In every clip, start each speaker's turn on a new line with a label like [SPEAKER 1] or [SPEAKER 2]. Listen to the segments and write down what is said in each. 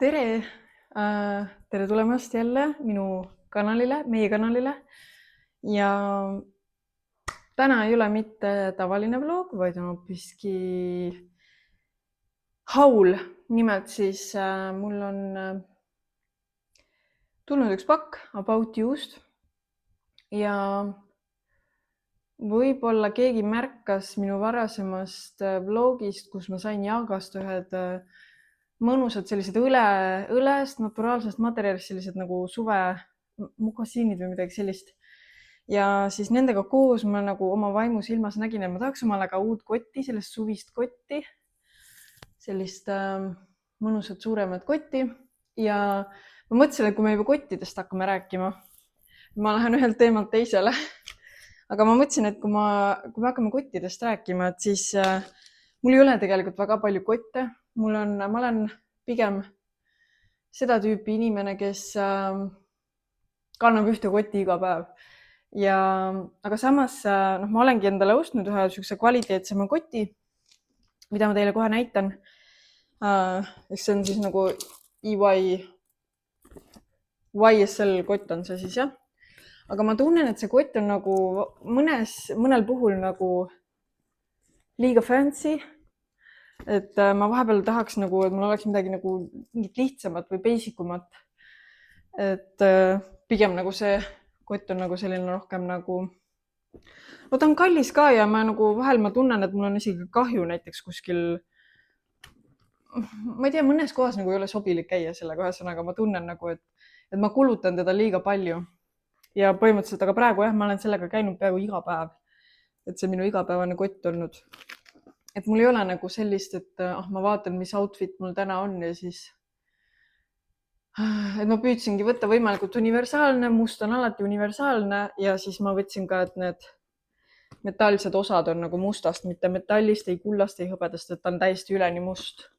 [SPEAKER 1] tere! Tere tulemast jälle minu kanalile, meie kanalile. Ja täna ei ole mitte tavaline vlog, vaid on hoopiski haul. Nimelt siis mul on tulnud üks pakk About You'st ja võib-olla keegi märkas minu varasemast vlogist, kus ma sain Jagast ühed mõnusad sellised õlest, naturaalsest materjalist, sellised nagu suve mokasiinid või midagi sellist. Ja siis nendega koos ma nagu oma vaimus ilmas nägin, et ma tahaks omale ka uut kotti, sellist suvist kotti, sellist mõnusat suuremat kotti. Ja ma mõtlesin, et kui me juba kottidest hakkame rääkima, ma lähen ühelt teemalt teisele. Aga ma mõtlesin, et kui me hakkame kottidest rääkima, et siis mul ei ole tegelikult väga palju kotte. Ma olen pigem seda tüüpi inimene, kes kannab ühte kotti iga päev. Aga samas ma olengi endale ostnud ühe sellise kvaliteetsema koti, mida ma teile kohe näitan. See on siis nagu YSL kott on see siis, jah. Aga ma tunnen, et see kott on nagu mõnel puhul nagu liiga fancy. Et ma vahepeal tahaks nagu, et mul oleks midagi nagu mingit lihtsamat või basicumat. Et pigem nagu see kott on nagu selline rohkem nagu, no ta on kallis ka ja vahel ma tunnen, et mul on isegi kahju näiteks kuskil, ma ei tea, mõnes kohas nagu ei ole sobilik käia sellega, ühesõnaga ma tunnen nagu, et ma kulutan teda liiga palju. Ja põhimõtteliselt, aga praegu jah, ma olen sellega käinud peaaegu iga päev. Et see minu igapäevane kott olnud. Et mul ei ole nagu sellist, et ma vaatan, mis outfit mul täna on ja siis, et ma püüdsingi võtta võimalikult universaalne, must on alati universaalne ja siis ma võtsin ka, et need metaalsed osad on nagu mustast, mitte metallist, ei kullast, ei hõbedast, et ta on täiesti üleni must.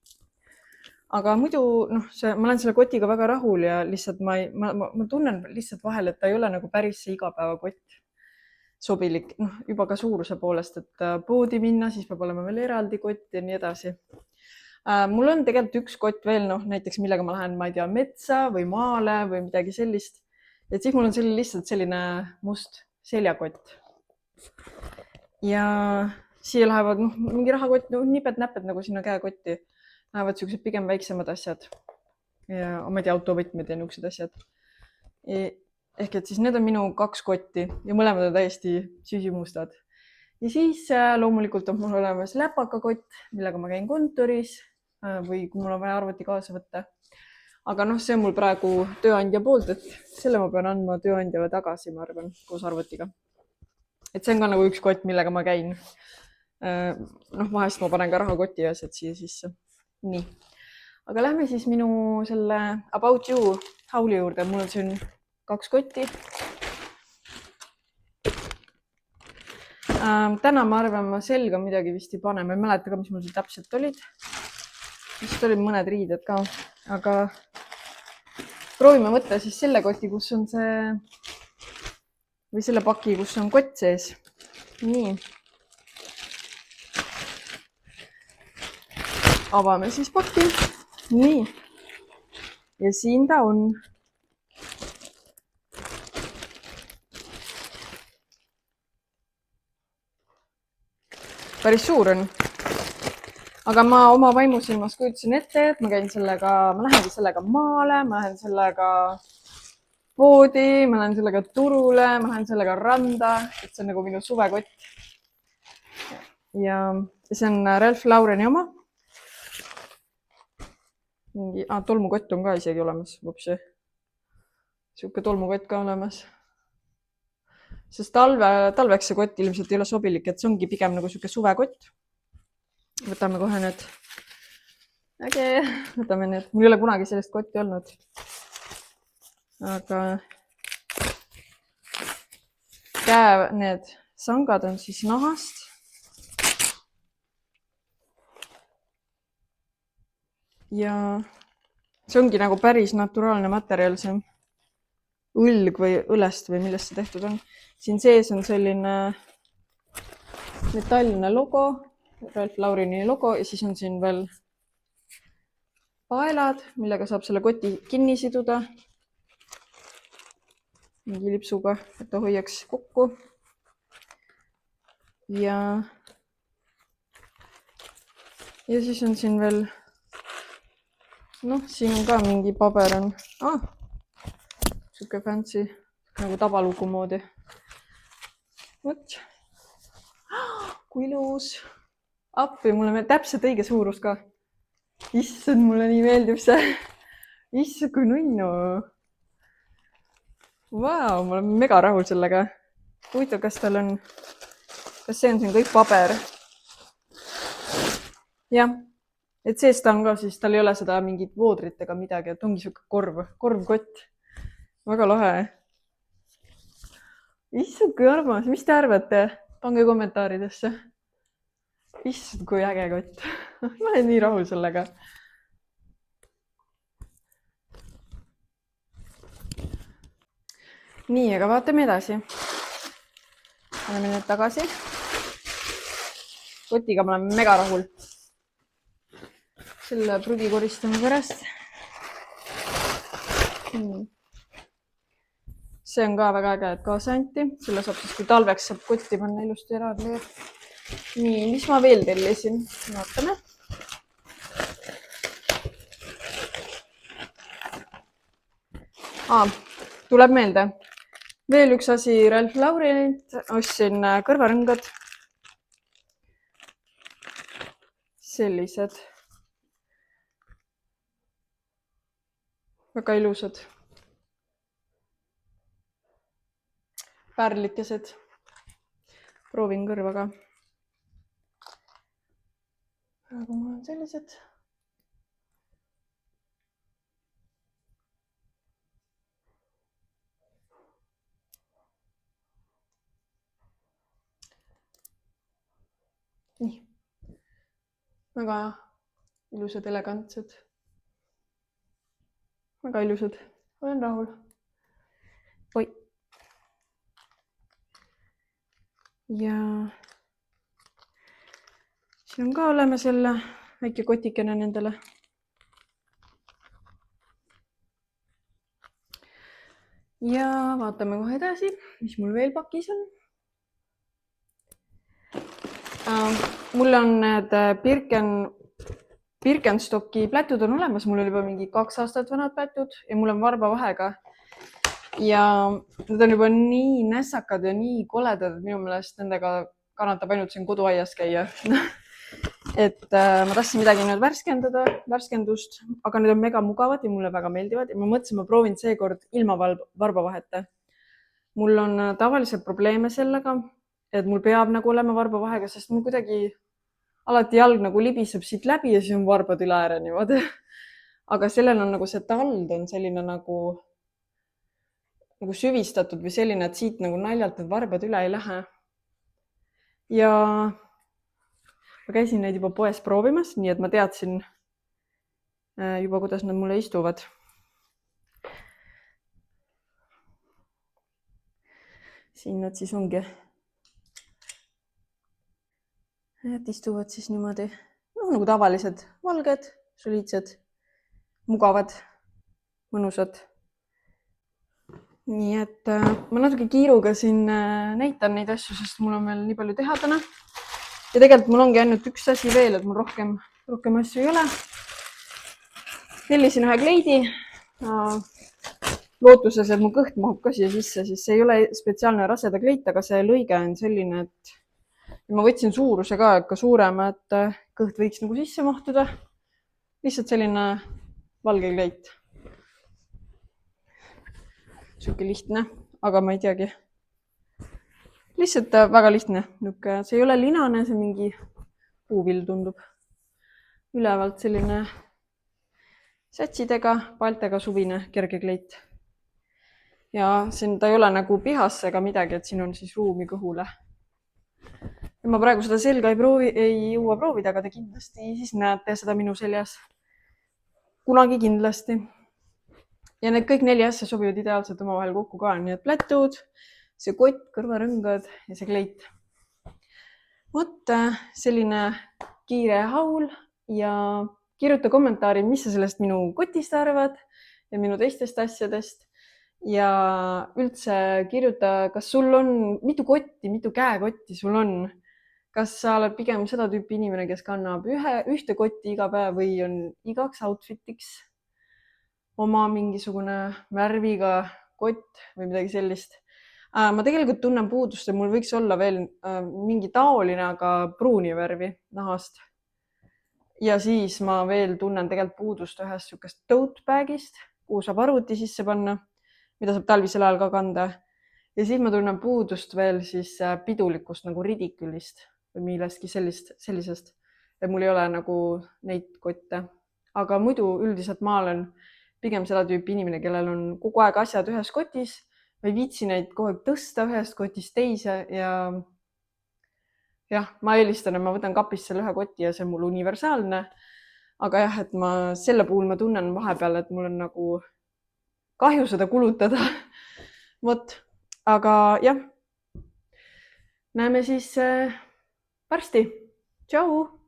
[SPEAKER 1] Aga muidu, ma olen selle kotiga väga rahul ja lihtsalt ma tunnen lihtsalt vahel, et ta ei ole nagu päris see igapäevakott sobilik, juba ka suuruse poolest, et poodi minna, siis peab olema veel eraldi kott ja nii edasi. Mul on tegelikult üks kott veel, näiteks millega ma lähen, ma ei tea, metsa või maale või midagi sellist. Et siis mul on lihtsalt selline must seljakott. Ja siia lähevad mingi rahakott, niped-näped nagu sinna käekotti. Lähevad sellised pigem väiksemad asjad. Ja ma ei tea, autovõtmed ja niisugused asjad. Ehk et siis need on minu 2 kotti ja mõlemad on täiesti süsimustad. Ja siis loomulikult on mul olemas läpakakott, millega ma käin kontoris või kui mul on vaja arvuti kaasa võtta. Aga see on mul praegu tööandja poolt, et selle ma pean andma tööandjale tagasi, ma arvan, koos arvutiga. Et see on ka nagu üks kott, millega ma käin. Vahest ma panen ka rahakoti ja asjad siia sisse. Nii. Aga lähme siis minu selle About You hauli juurde. Mul on siin 2 kotti. Täna ma arvan, ma selga midagi vist ei pane. Ma ei mäleta ka, mis mul siin täpselt olid. Vist olid mõned riided ka. Aga proovime võtta siis selle koti, kus on see, või selle paki, kus on kott sees. Nii. Avame siis paki. Nii. Ja siin ta on. Päris suur on. Aga ma oma vaimusilmas kujutasin ette, et ma käin sellega, ma lähengi sellega maale, ma lähen sellega poodi, ma lähen sellega turule, ma lähen sellega randa, et see on nagu minu suvekott. Ja see on Ralph Laureni oma. Mingi, tolmukott on ka isegi olemas, vupsi. Siuke tolmukott ka olemas. Sest talveks see kott ilmselt ei ole sobilik, et see ongi pigem nagu siuke suvekott. Võtame kohe need. Võtame need. Mul ei ole kunagi sellist kotti olnud. Aga need sangad on siis nahast. Ja see ongi nagu päris naturaalne materjal, see õlg või õlest või millest see tehtud on. Siin sees on selline metalline logo, Ralph Laureni logo ja siis on siin veel paelad, millega saab selle koti kinni siduda. Mingi lipsuga, et ta hoiaks kokku. Ja siis on siin veel, siin on ka mingi paber on. Siuke fancy, nagu tabalugu moodi. Võt. Kui ilus. Appi, mulle täpselt õige suurus ka. Issand, mulle nii meeldib see. Issand, kui nunnu. Vau, ma olen mega rahul sellega. Huvitav, kas see on siin kõik paber? Jah, et sees ta on ka, siis tal ei ole seda mingit voodrit ega midagi, et ongi siuke korvkott. Väga lahe. Issand, kui armas. Mis te arvate? Pange kommentaaridesse. Issand, kui äge kott. Ma olen nii rahul sellega. Nii, aga vaatame edasi. Paneme nüüd tagasi. Kotiga ma olen mega rahul. Selle prügi koristame pärast. See on ka väga äge, et kaasa anti. Selle saab siis, kui talveks saab kotti panna ilusti ära. Nii, mis ma veel tellisin? Vaatame. Tuleb meelde. Veel üks asi Ralph Laurenilt. Ostsin kõrvarõngad. Sellised. Väga ilusad. Pärlikesed. Proovin kõrvaga. Aga mul on sellised. Nii. Väga ilusad, elegantsed. Väga ilusad. Olen rahul. Oi. Ja siin on ka olemas jälle väike kotikene nendele. Ja vaatame kohe edasi, mis mul veel pakis on. Mul on need Birkenstocki plätud on olemas. Mul oli juba mingi 2 aastat vanad plätud ja mul on varbavahega. Ja need on juba nii nässakad ja nii koledad, et minu meelest nendega kannatab ainult siin koduaias käia. Et ma tahtsin midagi nüüd värskendust, aga need on mega mugavad ja mulle väga meeldivad. Ja ma mõtlesin, ma proovin seekord ilma varbavaheta. Mul on tavaliselt probleeme sellega, et mul peab nagu olema varbavahega, sest mul kuidagi alati jalg nagu libiseb siit läbi ja siis on varbad üle ääre niimoodi. Aga sellel on nagu see tald on selline nagu süvistatud või selline, et siit nagu naljalt need varbad üle ei lähe. Ja ma käisin neid juba poes proovimas, nii et ma teadsin juba, kuidas nad mulle istuvad. Siin nad siis ongi. Et istuvad siis niimoodi, nagu tavalised, valged, soliidsed, mugavad, mõnusad. Nii et ma natuke kiiruga siin näitan neid asju, sest mul on veel nii palju teha täna. Ja tegelikult mul ongi ainult üks asi veel, et mul rohkem asju ei ole. Tellisin ühe kleidi. Lootuses, et mu kõht mahub ka siia sisse, siis see ei ole spetsiaalne raseda kleit, aga see lõige on selline, et ma võtsin suuruse ka, et ka suurem, et kõht võiks nagu sisse mahtuda. Lihtsalt selline valge kleit. Siuke lihtne, aga ma ei teagi. Lihtsalt väga lihtne. See ei ole linane, see mingi puuvill tundub. Ülevalt selline sätsidega, paltega suvine kerge kleit. Ja siin ta ei ole nagu pihasse ega midagi, et siin on siis ruumi kõhule. Ja ma praegu seda selga ei jõua proovida, aga te kindlasti siis näete seda minu seljas. Kunagi kindlasti. Ja need kõik 4 asja sobivad ideaalselt omavahel kokku ka, nii et plätud, see kott, kõrvarõngad ja see kleit. Vot selline kiire haul ja kirjuta kommentaari, mis sa sellest minu kotist arvad ja minu teistest asjadest. Ja üldse kirjuta, kas sul on, mitu käekotti sul on? Kas sa oled pigem seda tüüpi inimene, kes kannab ühte kotti iga päev või on igaks outfitiks oma mingisugune värviga kott või midagi sellist? Ma tegelikult tunnen puudust ja mul võiks olla veel mingi taoline, aga pruuni värvi nahast. Ja siis ma veel tunnen tegelikult puudust ühest sihukest tote bagist, kuhu saab arvuti sisse panna, mida saab talvisel ajal ka kanda. Ja siis ma tunnen puudust veel siis pidulikust nagu ridikülist või millestki sellisest. Et mul ei ole nagu neid kotte. Aga muidu üldiselt ma olen pigem seda tüüpi inimene, kellel on kogu aeg asjad ühes kotis või viitsi neid kogu aeg tõsta ühest kotist teise ja jah, ma eelistan, et ma võtan kapist selle ühe koti ja see on mul universaalne. Aga jah, et selle puhul ma tunnen vahepeal, et mul on nagu kahju seda kulutada. Vot, aga jah, näeme siis varsti. Tšau!